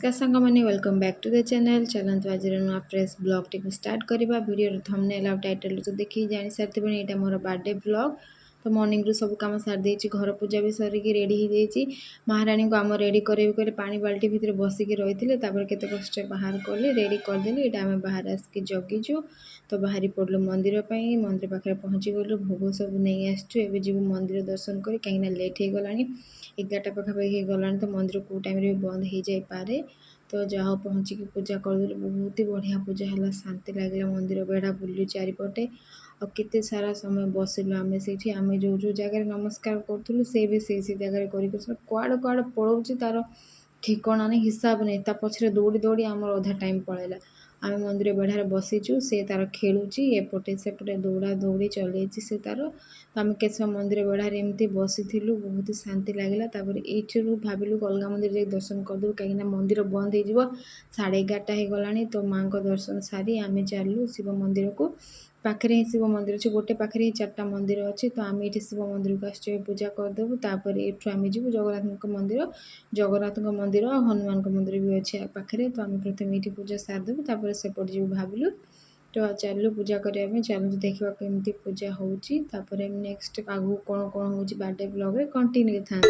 नमस्कार सांग मैंने welcome back to the channel. चलतु आज नुआ फ्रेश ब्लॉग टी स्टार्ट करवा। वीडियो थंबनेल और टाइटल तो देखिए जानी सारी यहाँ मोर बर्थडे ब्लॉग। तो मॉर्निंग रू सब कम सारी घर पूजा भी सरिकी रेडी हो जाइए। महाराणी को आम रेडी कर पानी बाल्टी भितर बसिकी रही है। केते कष्ट बाहर कली रेडी करदेली। यहाँ आम बाहर आसिक जगिचु। तो बाहरी पड़लु मंदिर मंदिर पाखे पहुँची गलु। भोग सब नहीं आसचु। एवं जीव मंदिर दर्शन कर कहीं लेट हो गला 11टा पाखापाखि गला। तो मंदिर कौ टाइम भी बंद हो जाए। तो जहाँ पहुँचिकी पूजा करदेलु। बहुत ही बढ़िया पूजा है। शांति लगे मंदिर बेढ़ा बुलू चारिपटे और केते सारा समय बसिलु। आम से आम जो जो जगह नमस्कार करूँ से भी से जगह कड़े कड़े पड़ोची तार ठिकाना नहीं हिसाब नहीं। पछरे दौड़ी दौड़ी आम अधा टाइम पड़ेगा। आम मंदिर बेढ़ार बसीचु से तार खेलुची एपटे सेपटे दौड़ा दौड़ी चलई से तार। तो आम के समय मंदिर बेढ़ार एमती बसी बहुत ही शांति लगे। ये भाविलु अलग मंदिर जाए दर्शन करदेव कहीं मंदिर बंद हो 11:30 हो गला। तो माँ को दर्शन सारी आम चलू शिव मंदिर को। पाखे ही शिव मंदिर अच्छे गोटे पाखे ही 4टा मंदिर अच्छे। तो आम ये शिव मंदिर को आस पूजा करदेबू। एठू आम जीव जगन्नाथ मंदिर जगन्नाथ मंदिर हनुमान मंदिर भी अच्छे पाखे। तो आम प्रथम ये पूजा सारिदेबू सेपट जीव भाविलु। तो चलू पूजा करने चलू देखा केमती पूजा होची। नेक्स्ट आगू कौन कौन हो बर्थडे ब्लॉग रे कंटिन्यू था।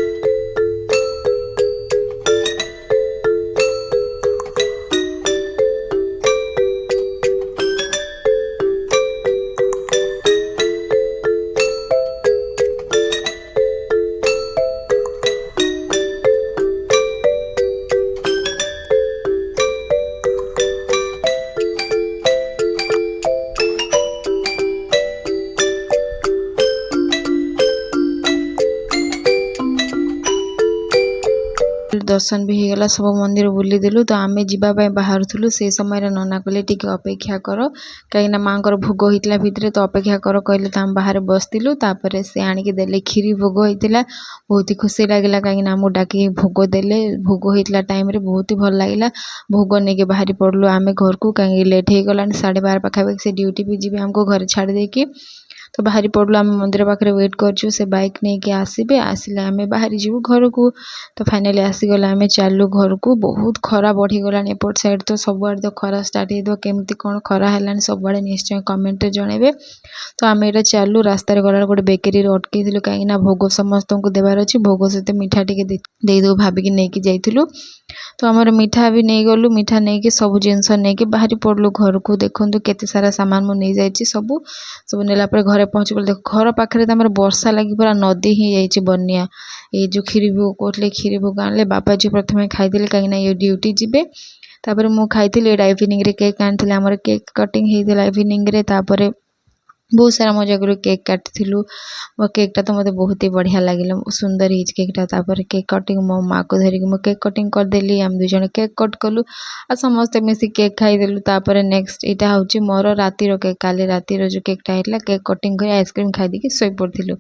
दर्शन भी होगला सब मंदिर बुलीदेलु। तो आम जावाई बाहर थुलु से समय नना कहले टिके अपेक्षा कर कहीं माँ को भोग होता भितर। तो अपेक्षा कर कहले तो आम बाहर बसलु। से आणिकी देले खीरी भोग होता बहुत ही खुशी लगे कहीं आमको डाक भोग देले। भोग होता टाइम रे बहुत ही भल लगे। भोग नहीं के बाहरी पड़लु आम घर को कहीं लेट हो गला 12:30 पाखापाखि से ड्यूटी भी जी आमको घर छाड़ देकी। तो बाहरी पड़लु आम मंदिर पाखे वेट करछु से बाइक नहीं कि आसबे आसिले आम बाहरी जीवु घर को। तो फाइनाली आसीगला आम चलू घर को। बहुत खरा बढ़ीगला एपट साइड तो सबुआड़े तो खरा स्टार्ट हो केमती कौन खरा है सबुआड़े निश्चय कमेंट जनइबे। तो आम ये चलू रास्तार गला गोटे बेकरी अटकई कहीं भोग समस्त को देवार अच्छी भोग सहित मिठा टी देदेव भाविकी नहीं जाइलु। तो आमर मिठा भी नहीं गलु मिठा नहीं कि सब जिनस नहीं कि बाहरी पड़लु घर को। देखु केते सारा सामान मुझे नहीं जाइए सब सब नेला घरे पहुँची गल। देख घर पाखे तो वर्षा लगी पूरा नदी ही जाइए बन्या। ये जो खीरी भोग कहते खीरी भोग आने बाबा जी प्रथम खाई कहीं ये ड्यूटी जी। तापर मु खाई इवनिंग रे केक आनी आमर केक कटिंग होता इवनिंग रे। तापर बहुत सारा मजा कर केक काटिलु। मो केकटा तो मत बहुत ही बढ़िया लगे सुंदर ही केकटा। तापर केक कटिंग मो माँ को धरिकी मो केक कटिंग करदेली। आम दुई जन केक कट कलु आ समस्ते मिसी केक खाईदेलु। तापर नेक्स्ट यहाँ हूँ मोर रातिर केक काली रातिर जो केकटा होता केक कटिंग कर आइसक्रीम खाई शोई पड़ू।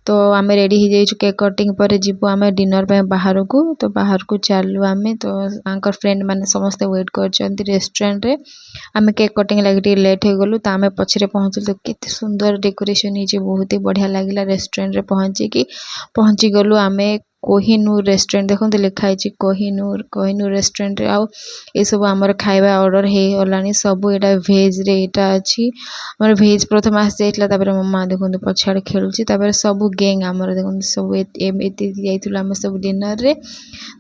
तो आम रेडी हो जाइए केक कटिंग पर जीवु आम डिनर बाहर को। तो बाहर को चलू आम तो फ्रेंड मैंने समस्ते वेट कर रेस्टोरेंट रे। आम केक कटिंग लगे लेट हो गलु। तो आम पछरे पहुँचलु तो केते सुंदर डेकोरेशन हो बहुत ही बढ़िया लगे। रेस्टोरेंट रे पहुँची गलु आम कोहिनूर रेस्टोरेंट देखते लिखाई कोहिनूर रेस्टोरेंट रे। आउ ये सब आमर खाଇବା ऑर्डर हो गलानी सब। यहाँ भेज रे यहाँ अच्छी आम भेज प्रथम आसी जाइए। मो माँ देखते पछाड़ खेलुची। सब गैंग आमर देखते सब ये आम सब डिनर रे।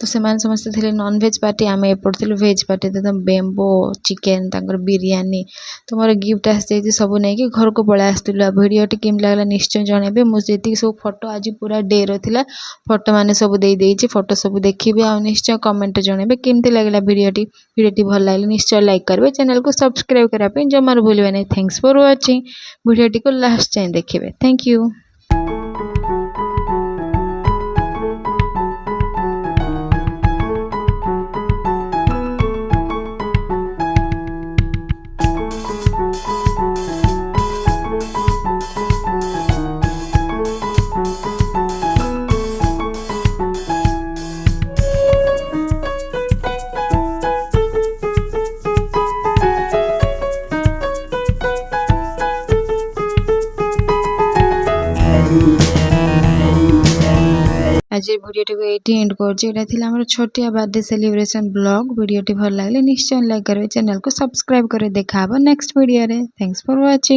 तो से समस्ते थे नॉन वेज पार्टी आम एपट थी वेज पार्टी। तो बेम्बो चिकेन बिरयानी तो मोर गिफ्ट आसी सब नहीं घर को पलै आसलु। वीडियो टी केम लगला निश्चय जनइबे। मुझे सब फोटो आज पूरा डे रा फोटो मैंने सब दे फोटो सब देखिए आ निश्चय कमेंट जनइबे केमती लगला वीडियो भल लगे निश्चय लाइक करेंगे चैनल को सब्सक्राइब करने जमार भूलिए नहीं। थैंक्स फॉर वाचिंग वीडियो को लास्ट जाए देखिए। Thank you. आज वीडियो टी ये एंड कर छोटिया birthday celebration blog video T भल लगे निश्चय लाइक करेंगे चैनल को सब्सक्राइब करें देखा नेक्स्ट वीडियो रे थैंक्स फॉर वाचिंग।